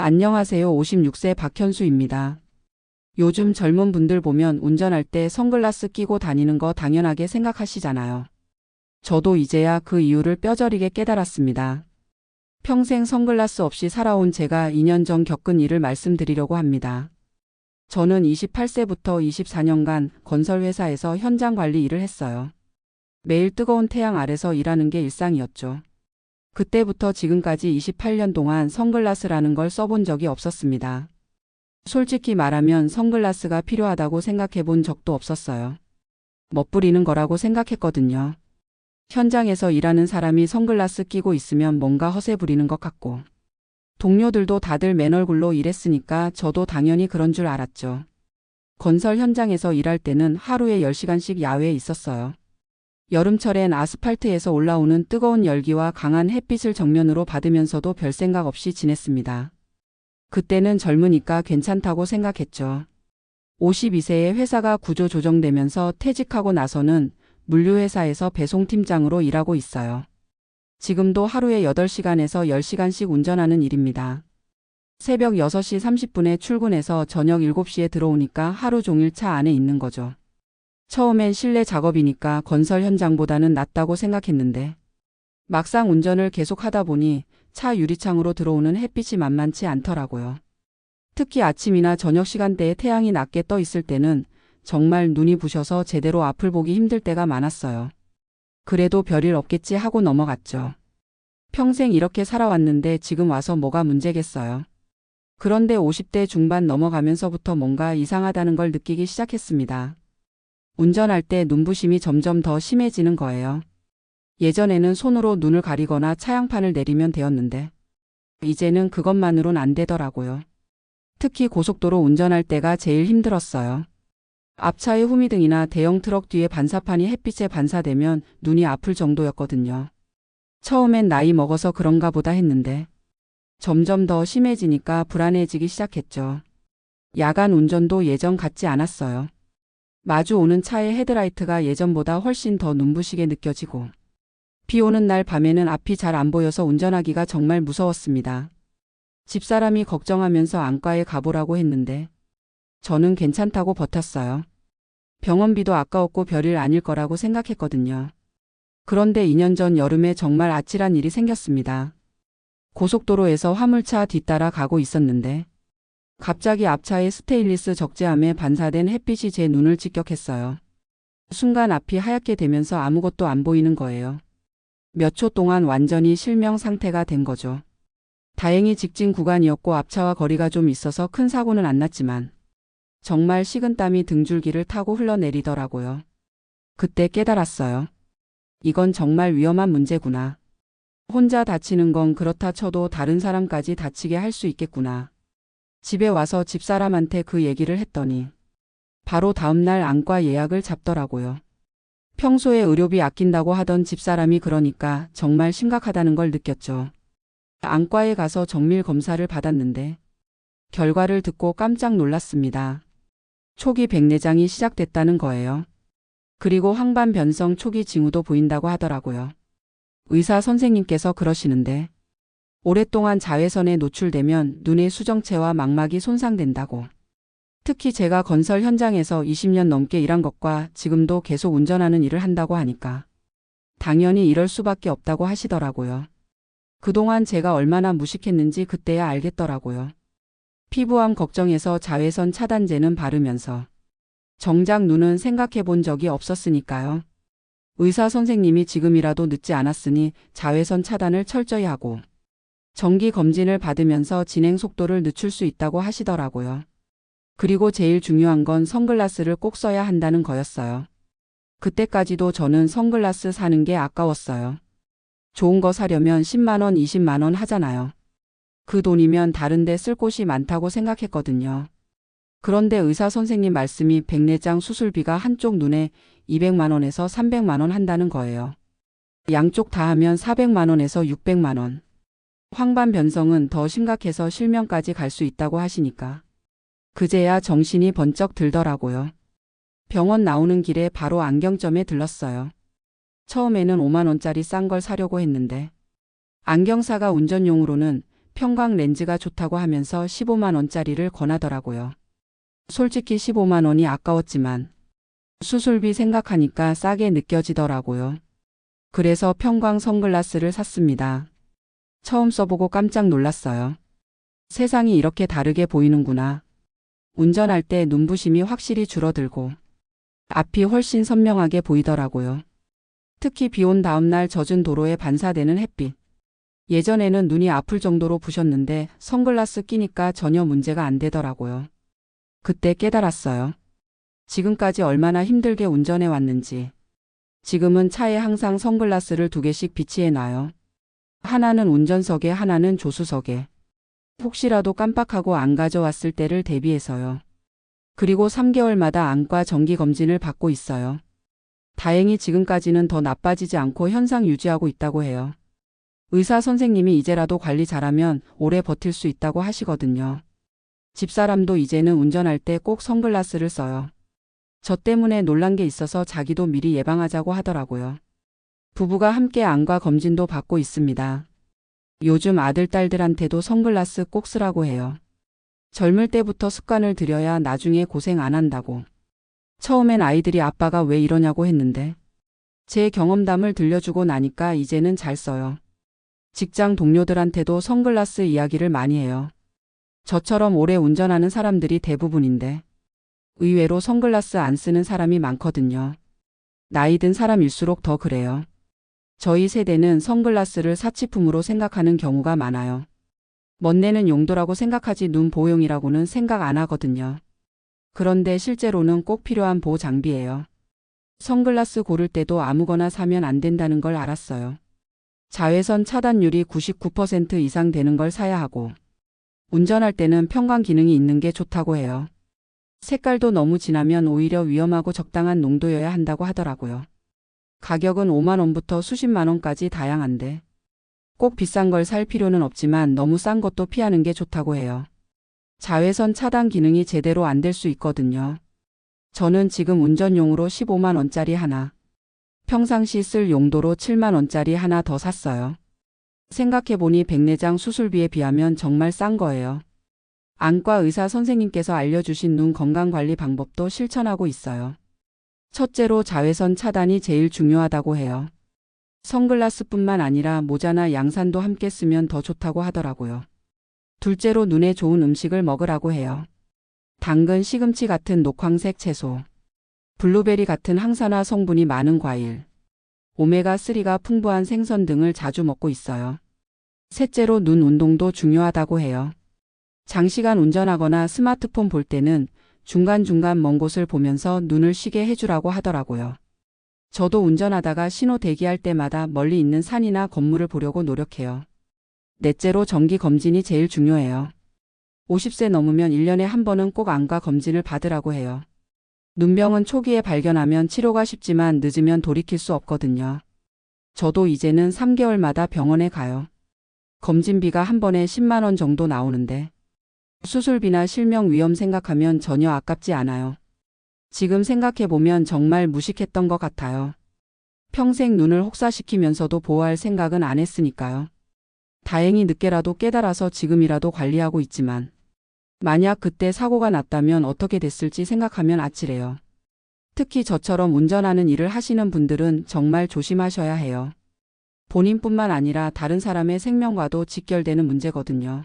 안녕하세요. 56세 박현수입니다. 요즘 젊은 분들 보면 운전할 때 선글라스 끼고 다니는 거 당연하게 생각하시잖아요. 저도 이제야 그 이유를 뼈저리게 깨달았습니다. 평생 선글라스 없이 살아온 제가 2년 전 겪은 일을 말씀드리려고 합니다. 저는 28세부터 24년간 건설회사에서 현장 관리 일을 했어요. 매일 뜨거운 태양 아래서 일하는 게 일상이었죠. 그때부터 지금까지 28년 동안 선글라스라는 걸 써본 적이 없었습니다. 솔직히 말하면 선글라스가 필요하다고 생각해 본 적도 없었어요. 멋부리는 거라고 생각했거든요. 현장에서 일하는 사람이 선글라스 끼고 있으면 뭔가 허세 부리는 것 같고, 동료들도 다들 맨 얼굴로 일했으니까 저도 당연히 그런 줄 알았죠. 건설 현장에서 일할 때는 하루에 10시간씩 야외에 있었어요. 여름철엔 아스팔트에서 올라오는 뜨거운 열기와 강한 햇빛을 정면으로 받으면서도 별 생각 없이 지냈습니다. 그때는 젊으니까 괜찮다고 생각했죠. 52세에 회사가 구조 조정되면서 퇴직하고 나서는 물류회사에서 배송팀장으로 일하고 있어요. 지금도 하루에 8시간에서 10시간씩 운전하는 일입니다. 새벽 6시 30분에 출근해서 저녁 7시에 들어오니까 하루 종일 차 안에 있는 거죠. 처음엔 실내 작업이니까 건설 현장보다는 낫다고 생각했는데, 막상 운전을 계속 하다 보니 차 유리창으로 들어오는 햇빛이 만만치 않더라고요. 특히 아침이나 저녁 시간대에 태양이 낮게 떠 있을 때는 정말 눈이 부셔서 제대로 앞을 보기 힘들 때가 많았어요. 그래도 별일 없겠지 하고 넘어갔죠. 평생 이렇게 살아왔는데 지금 와서 뭐가 문제겠어요. 그런데 50대 중반 넘어가면서부터 뭔가 이상하다는 걸 느끼기 시작했습니다. 운전할 때 눈부심이 점점 더 심해지는 거예요. 예전에는 손으로 눈을 가리거나 차양판을 내리면 되었는데, 이제는 그것만으론 안 되더라고요. 특히 고속도로 운전할 때가 제일 힘들었어요. 앞차의 후미등이나 대형 트럭 뒤에 반사판이 햇빛에 반사되면 눈이 아플 정도였거든요. 처음엔 나이 먹어서 그런가 보다 했는데, 점점 더 심해지니까 불안해지기 시작했죠. 야간 운전도 예전 같지 않았어요. 마주 오는 차의 헤드라이트가 예전보다 훨씬 더 눈부시게 느껴지고, 비 오는 날 밤에는 앞이 잘 안 보여서 운전하기가 정말 무서웠습니다. 집사람이 걱정하면서 안과에 가보라고 했는데, 저는 괜찮다고 버텼어요. 병원비도 아까웠고 별일 아닐 거라고 생각했거든요. 그런데 2년 전 여름에 정말 아찔한 일이 생겼습니다. 고속도로에서 화물차 뒤따라 가고 있었는데, 갑자기 앞차의 스테인리스 적재함에 반사된 햇빛이 제 눈을 직격했어요. 순간 앞이 하얗게 되면서 아무것도 안 보이는 거예요. 몇 초 동안 완전히 실명 상태가 된 거죠. 다행히 직진 구간이었고 앞차와 거리가 좀 있어서 큰 사고는 안 났지만, 정말 식은땀이 등줄기를 타고 흘러내리더라고요. 그때 깨달았어요. 이건 정말 위험한 문제구나. 혼자 다치는 건 그렇다 쳐도 다른 사람까지 다치게 할 수 있겠구나. 집에 와서 집사람한테 그 얘기를 했더니 바로 다음날 안과 예약을 잡더라고요. 평소에 의료비 아낀다고 하던 집사람이 그러니까 정말 심각하다는 걸 느꼈죠. 안과에 가서 정밀 검사를 받았는데 결과를 듣고 깜짝 놀랐습니다. 초기 백내장이 시작됐다는 거예요. 그리고 황반변성 초기 징후도 보인다고 하더라고요. 의사 선생님께서 그러시는데, 오랫동안 자외선에 노출되면 눈의 수정체와 망막이 손상된다고. 특히 제가 건설 현장에서 20년 넘게 일한 것과 지금도 계속 운전하는 일을 한다고 하니까 당연히 이럴 수밖에 없다고 하시더라고요. 그동안 제가 얼마나 무식했는지 그때야 알겠더라고요. 피부암 걱정해서 자외선 차단제는 바르면서 정작 눈은 생각해 본 적이 없었으니까요. 의사 선생님이 지금이라도 늦지 않았으니 자외선 차단을 철저히 하고 정기 검진을 받으면서 진행 속도를 늦출 수 있다고 하시더라고요. 그리고 제일 중요한 건 선글라스를 꼭 써야 한다는 거였어요. 그때까지도 저는 선글라스 사는 게 아까웠어요. 좋은 거 사려면 10만 원, 20만 원 하잖아요. 그 돈이면 다른 데 쓸 곳이 많다고 생각했거든요. 그런데 의사 선생님 말씀이 백내장 수술비가 한쪽 눈에 200만 원에서 300만 원 한다는 거예요. 양쪽 다 하면 400만 원에서 600만 원. 황반변성은 더 심각해서 실명까지 갈 수 있다고 하시니까 그제야 정신이 번쩍 들더라고요. 병원 나오는 길에 바로 안경점에 들렀어요. 처음에는 5만 원짜리 싼 걸 사려고 했는데 안경사가 운전용으로는 평광 렌즈가 좋다고 하면서 15만 원짜리를 권하더라고요. 솔직히 15만 원이 아까웠지만 수술비 생각하니까 싸게 느껴지더라고요. 그래서 평광 선글라스를 샀습니다. 처음 써보고 깜짝 놀랐어요. 세상이 이렇게 다르게 보이는구나. 운전할 때 눈부심이 확실히 줄어들고 앞이 훨씬 선명하게 보이더라고요. 특히 비 온 다음날 젖은 도로에 반사되는 햇빛. 예전에는 눈이 아플 정도로 부셨는데 선글라스 끼니까 전혀 문제가 안 되더라고요. 그때 깨달았어요. 지금까지 얼마나 힘들게 운전해 왔는지. 지금은 차에 항상 선글라스를 2개씩 비치해 놔요. 하나는 운전석에, 하나는 조수석에. 혹시라도 깜빡하고 안 가져왔을 때를 대비해서요. 그리고 3개월마다 안과 정기 검진을 받고 있어요. 다행히 지금까지는 더 나빠지지 않고 현상 유지하고 있다고 해요. 의사 선생님이 이제라도 관리 잘하면 오래 버틸 수 있다고 하시거든요. 집사람도 이제는 운전할 때 꼭 선글라스를 써요. 저 때문에 놀란 게 있어서 자기도 미리 예방하자고 하더라고요. 부부가 함께 안과 검진도 받고 있습니다. 요즘 아들, 딸들한테도 선글라스 꼭 쓰라고 해요. 젊을 때부터 습관을 들여야 나중에 고생 안 한다고. 처음엔 아이들이 아빠가 왜 이러냐고 했는데 제 경험담을 들려주고 나니까 이제는 잘 써요. 직장 동료들한테도 선글라스 이야기를 많이 해요. 저처럼 오래 운전하는 사람들이 대부분인데 의외로 선글라스 안 쓰는 사람이 많거든요. 나이 든 사람일수록 더 그래요. 저희 세대는 선글라스를 사치품으로 생각하는 경우가 많아요. 멋내는 용도라고 생각하지 눈 보호용이라고는 생각 안 하거든요. 그런데 실제로는 꼭 필요한 보호 장비예요. 선글라스 고를 때도 아무거나 사면 안 된다는 걸 알았어요. 자외선 차단율이 99% 이상 되는 걸 사야 하고 운전할 때는 평광 기능이 있는 게 좋다고 해요. 색깔도 너무 진하면 오히려 위험하고 적당한 농도여야 한다고 하더라고요. 가격은 5만 원부터 수십만 원까지 다양한데 꼭 비싼 걸 살 필요는 없지만 너무 싼 것도 피하는 게 좋다고 해요. 자외선 차단 기능이 제대로 안 될 수 있거든요. 저는 지금 운전용으로 15만 원짜리 하나, 평상시 쓸 용도로 7만 원짜리 하나 더 샀어요. 생각해보니 백내장 수술비에 비하면 정말 싼 거예요. 안과 의사 선생님께서 알려주신 눈 건강관리 방법도 실천하고 있어요. 첫째로 자외선 차단이 제일 중요하다고 해요. 선글라스뿐만 아니라 모자나 양산도 함께 쓰면 더 좋다고 하더라고요. 둘째로 눈에 좋은 음식을 먹으라고 해요. 당근, 시금치 같은 녹황색 채소, 블루베리 같은 항산화 성분이 많은 과일, 오메가3가 풍부한 생선 등을 자주 먹고 있어요. 셋째로 눈 운동도 중요하다고 해요. 장시간 운전하거나 스마트폰 볼 때는 중간중간 먼 곳을 보면서 눈을 쉬게 해주라고 하더라고요. 저도 운전하다가 신호 대기할 때마다 멀리 있는 산이나 건물을 보려고 노력해요. 넷째로 정기 검진이 제일 중요해요. 50세 넘으면 1년에 한 번은 꼭 안과 검진을 받으라고 해요. 눈병은 초기에 발견하면 치료가 쉽지만 늦으면 돌이킬 수 없거든요. 저도 이제는 3개월마다 병원에 가요. 검진비가 한 번에 10만 원 정도 나오는데 수술비나 실명 위험 생각하면 전혀 아깝지 않아요. 지금 생각해보면 정말 무식했던 것 같아요. 평생 눈을 혹사시키면서도 보호할 생각은 안 했으니까요. 다행히 늦게라도 깨달아서 지금이라도 관리하고 있지만 만약 그때 사고가 났다면 어떻게 됐을지 생각하면 아찔해요. 특히 저처럼 운전하는 일을 하시는 분들은 정말 조심하셔야 해요. 본인뿐만 아니라 다른 사람의 생명과도 직결되는 문제거든요.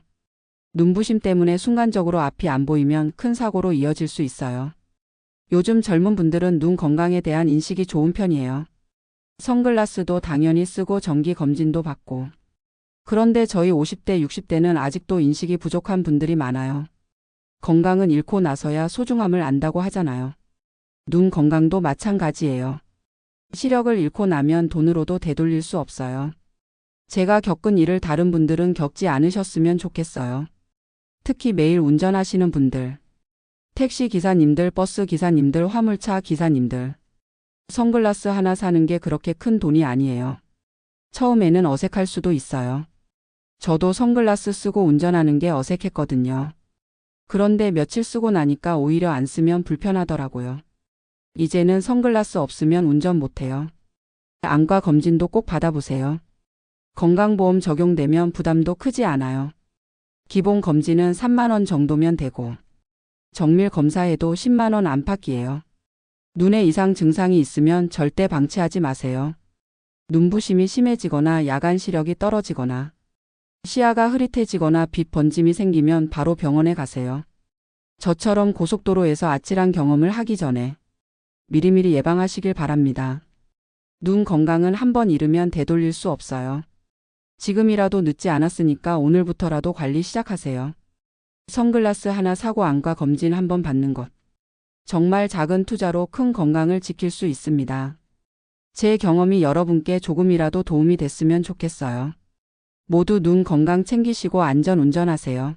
눈부심 때문에 순간적으로 앞이 안 보이면 큰 사고로 이어질 수 있어요. 요즘 젊은 분들은 눈 건강에 대한 인식이 좋은 편이에요. 선글라스도 당연히 쓰고 정기 검진도 받고. 그런데 저희 50대, 60대는 아직도 인식이 부족한 분들이 많아요. 건강은 잃고 나서야 소중함을 안다고 하잖아요. 눈 건강도 마찬가지예요. 시력을 잃고 나면 돈으로도 되돌릴 수 없어요. 제가 겪은 일을 다른 분들은 겪지 않으셨으면 좋겠어요. 특히 매일 운전하시는 분들, 택시 기사님들, 버스 기사님들, 화물차 기사님들. 선글라스 하나 사는 게 그렇게 큰 돈이 아니에요. 처음에는 어색할 수도 있어요. 저도 선글라스 쓰고 운전하는 게 어색했거든요. 그런데 며칠 쓰고 나니까 오히려 안 쓰면 불편하더라고요. 이제는 선글라스 없으면 운전 못해요. 안과 검진도 꼭 받아보세요. 건강보험 적용되면 부담도 크지 않아요. 기본 검진은 3만 원 정도면 되고 정밀 검사에도 10만 원 안팎이에요. 눈에 이상 증상이 있으면 절대 방치하지 마세요. 눈부심이 심해지거나 야간 시력이 떨어지거나 시야가 흐릿해지거나 빛 번짐이 생기면 바로 병원에 가세요. 저처럼 고속도로에서 아찔한 경험을 하기 전에 미리미리 예방하시길 바랍니다. 눈 건강은 한번 잃으면 되돌릴 수 없어요. 지금이라도 늦지 않았으니까 오늘부터라도 관리 시작하세요. 선글라스 하나 사고 안과 검진 한번 받는 것. 정말 작은 투자로 큰 건강을 지킬 수 있습니다. 제 경험이 여러분께 조금이라도 도움이 됐으면 좋겠어요. 모두 눈 건강 챙기시고 안전 운전하세요.